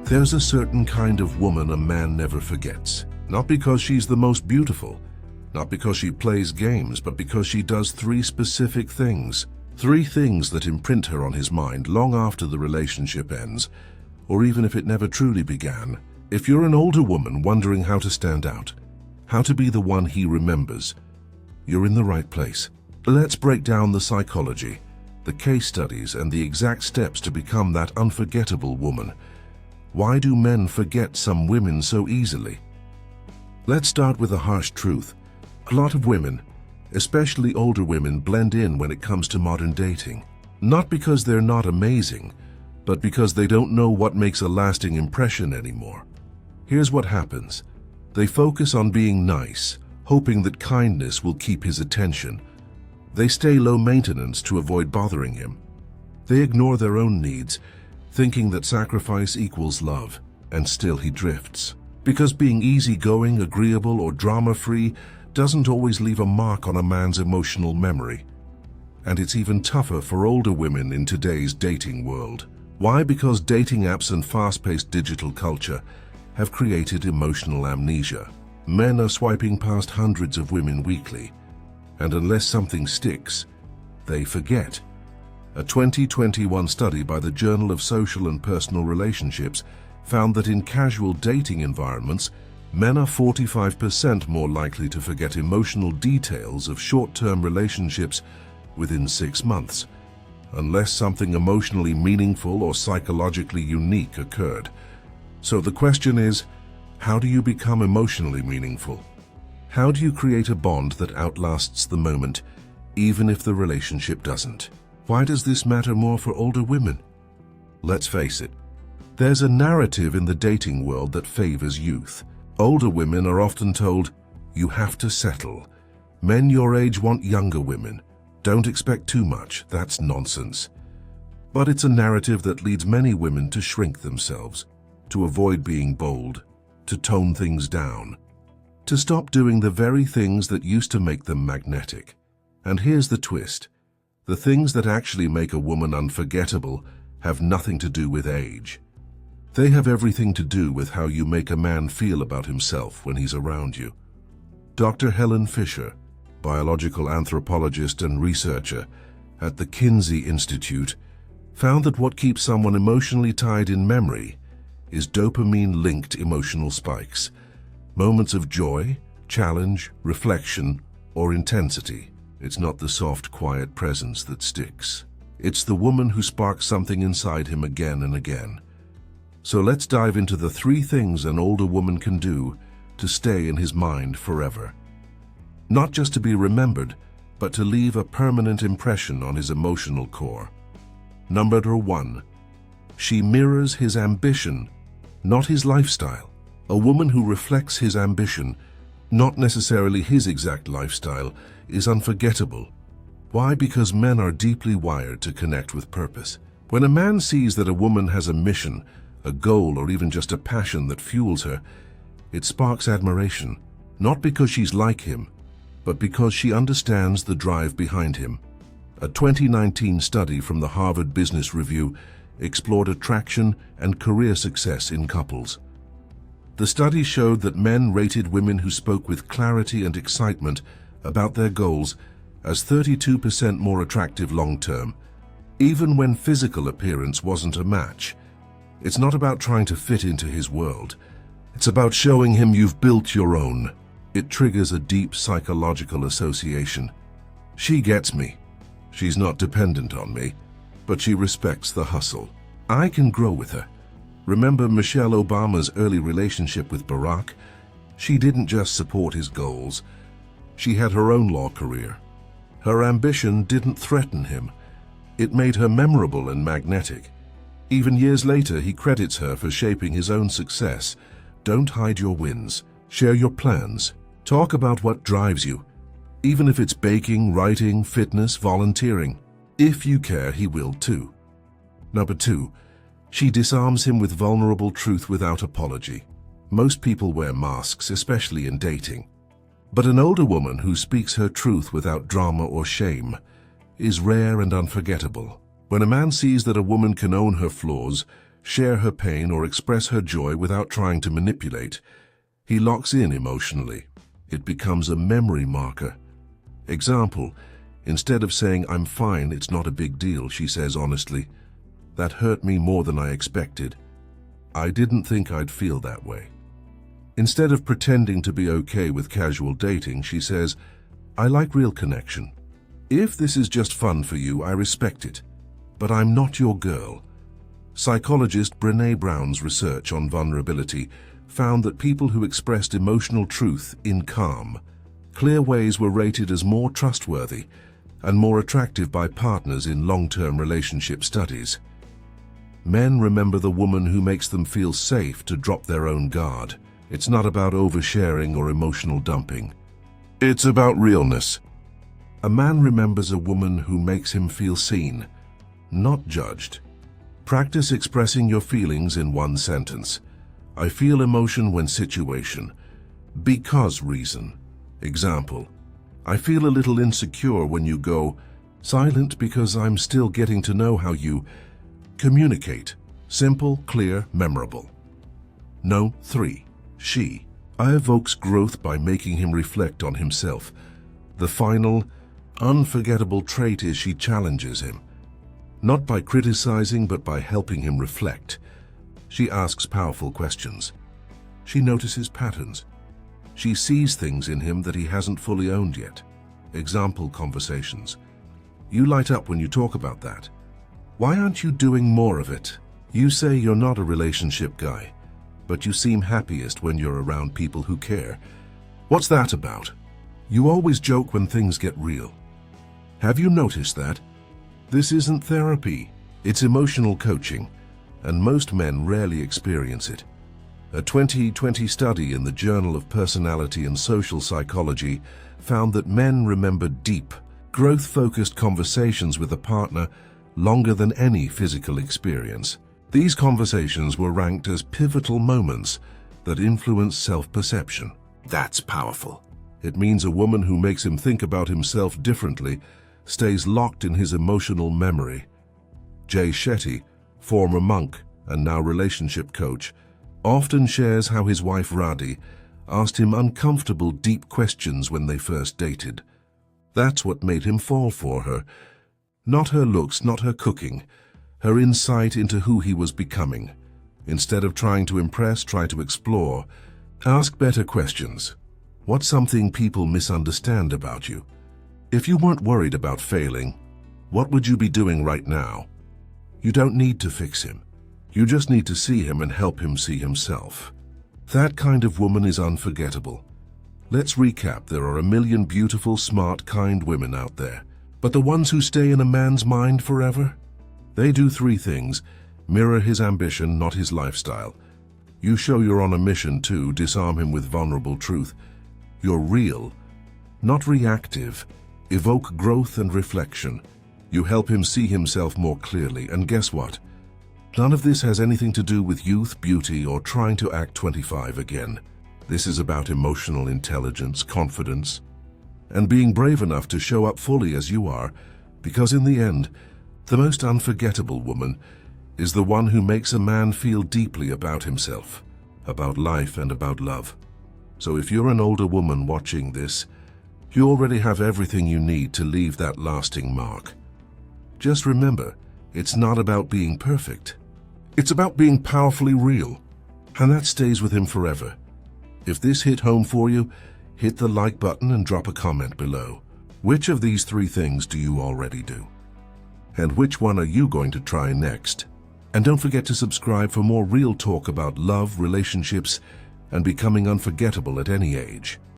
There's a certain kind of woman a man never forgets. Not because she's the most beautiful, not because she plays games, but because she does three specific things. Three things that imprint her on his mind long after the relationship ends, or even if it never truly began. If you're an older woman wondering how to stand out, how to be the one he remembers, you're in the right place. Let's break down the psychology, the case studies, and the exact steps to become that unforgettable woman. Why do men forget some women so easily? Let's start with a harsh truth. A lot of women, especially older women, blend in when it comes to modern dating. Not because they're not amazing, but because they don't know what makes a lasting impression anymore. Here's what happens. They focus on being nice, hoping that kindness will keep his attention. They stay low maintenance to avoid bothering him. They ignore their own needs, thinking that sacrifice equals love, and still he drifts. Because being easygoing, agreeable, or drama-free doesn't always leave a mark on a man's emotional memory. And it's even tougher for older women in today's dating world. Why? Because dating apps and fast-paced digital culture have created emotional amnesia. Men are swiping past hundreds of women weekly, and unless something sticks, they forget. A 2021 study by the Journal of Social and Personal Relationships found that in casual dating environments, men are 45% more likely to forget emotional details of short-term relationships within 6 months, unless something emotionally meaningful or psychologically unique occurred. So the question is, how do you become emotionally meaningful? How do you create a bond that outlasts the moment, even if the relationship doesn't? Why does this matter more for older women? Let's face it, there's a narrative in the dating world that favors youth. Older women are often told, you have to settle. Men your age want younger women. Don't expect too much. That's nonsense. But it's a narrative that leads many women to shrink themselves, to avoid being bold, to tone things down, to stop doing the very things that used to make them magnetic. And here's the twist. The things that actually make a woman unforgettable have nothing to do with age. They have everything to do with how you make a man feel about himself when he's around you. Dr. Helen Fisher, biological anthropologist and researcher at the Kinsey Institute, found that what keeps someone emotionally tied in memory is dopamine-linked emotional spikes, moments of joy, challenge, reflection, or intensity. It's not the soft, quiet presence that sticks. It's the woman who sparks something inside him again and again. So let's dive into the 3 things an older woman can do to stay in his mind forever. Not just to be remembered, but to leave a permanent impression on his emotional core. Number 1. She mirrors his ambition, not his lifestyle. A woman who reflects his ambition, not necessarily his exact lifestyle, is unforgettable. Why? Because men are deeply wired to connect with purpose. When a man sees that a woman has a mission, a goal, or even just a passion that fuels her, it sparks admiration, not because she's like him, but because she understands the drive behind him. A 2019 study from the Harvard Business Review explored attraction and career success in couples. The study showed that men rated women who spoke with clarity and excitement about their goals as 32% more attractive long-term, even when physical appearance wasn't a match. It's not about trying to fit into his world. It's about showing him you've built your own. It triggers a deep psychological association. She gets me. She's not dependent on me, but she respects the hustle. I can grow with her. Remember Michelle Obama's early relationship with Barack? She didn't just support his goals. She had her own law career. Her ambition didn't threaten him. It made her memorable and magnetic. Even years later, he credits her for shaping his own success. Don't hide your wins. Share your plans. Talk about what drives you, even if it's baking, writing, fitness, volunteering. If you care, he will too. Number 2, she disarms him with vulnerable truth without apology. Most people wear masks, especially in dating. But an older woman who speaks her truth without drama or shame is rare and unforgettable. When a man sees that a woman can own her flaws, share her pain, or express her joy without trying to manipulate. He locks in emotionally. It becomes a memory marker. Example, instead of saying, "I'm fine, it's not a big deal," she says honestly, "That hurt me more than I expected. I didn't think I'd feel that way." Instead of pretending to be okay with casual dating, she says, "I like real connection. If this is just fun for you, I respect it. But I'm not your girl." Psychologist Brené Brown's research on vulnerability found that people who expressed emotional truth in calm, clear ways were rated as more trustworthy and more attractive by partners in long-term relationship studies. Men remember the woman who makes them feel safe to drop their own guard. It's not about oversharing or emotional dumping. It's about realness. A man remembers a woman who makes him feel seen, not judged. Practice expressing your feelings in one sentence. I feel emotion when situation. Because reason. Example, I feel a little insecure when you go silent because I'm still getting to know how you communicate. Simple, clear, memorable. No. 3. She. I evokes growth by making him reflect on himself. The final, unforgettable trait is she challenges him. Not by criticizing, but by helping him reflect. She asks powerful questions. She notices patterns. She sees things in him that he hasn't fully owned yet. Example conversations. You light up when you talk about that. Why aren't you doing more of it? You say you're not a relationship guy, but you seem happiest when you're around people who care. What's that about? You always joke when things get real. Have you noticed that? This isn't therapy, it's emotional coaching, and most men rarely experience it. A 2020 study in the Journal of Personality and Social Psychology found that men remember deep, growth-focused conversations with a partner longer than any physical experience. These conversations were ranked as pivotal moments that influence self-perception. That's powerful. It means a woman who makes him think about himself differently stays locked in his emotional memory. Jay Shetty, former monk and now relationship coach, often shares how his wife Radhi asked him uncomfortable, deep questions when they first dated. That's what made him fall for her. Not her looks, not her cooking, her insight into who he was becoming. Instead of trying to impress, try to explore. Ask better questions. What's something people misunderstand about you? If you weren't worried about failing, what would you be doing right now? You don't need to fix him. You just need to see him and help him see himself. That kind of woman is unforgettable. Let's recap. There are a million beautiful, smart, kind women out there. But the ones who stay in a man's mind forever? They do 3 things. Mirror his ambition, not his lifestyle. You show you're on a mission to disarm him with vulnerable truth. You're real, not reactive. Evoke growth and reflection. You help him see himself more clearly, and guess what? None of this has anything to do with youth, beauty, or trying to act 25 again. This is about emotional intelligence, confidence, and being brave enough to show up fully as you are, because in the end, the most unforgettable woman is the one who makes a man feel deeply about himself, about life, and about love. So if you're an older woman watching this, you already have everything you need to leave that lasting mark. Just remember, it's not about being perfect. It's about being powerfully real, and that stays with him forever. If this hit home for you, hit the like button and drop a comment below. Which of these 3 things do you already do? And which one are you going to try next? And don't forget to subscribe for more real talk about love, relationships, and becoming unforgettable at any age.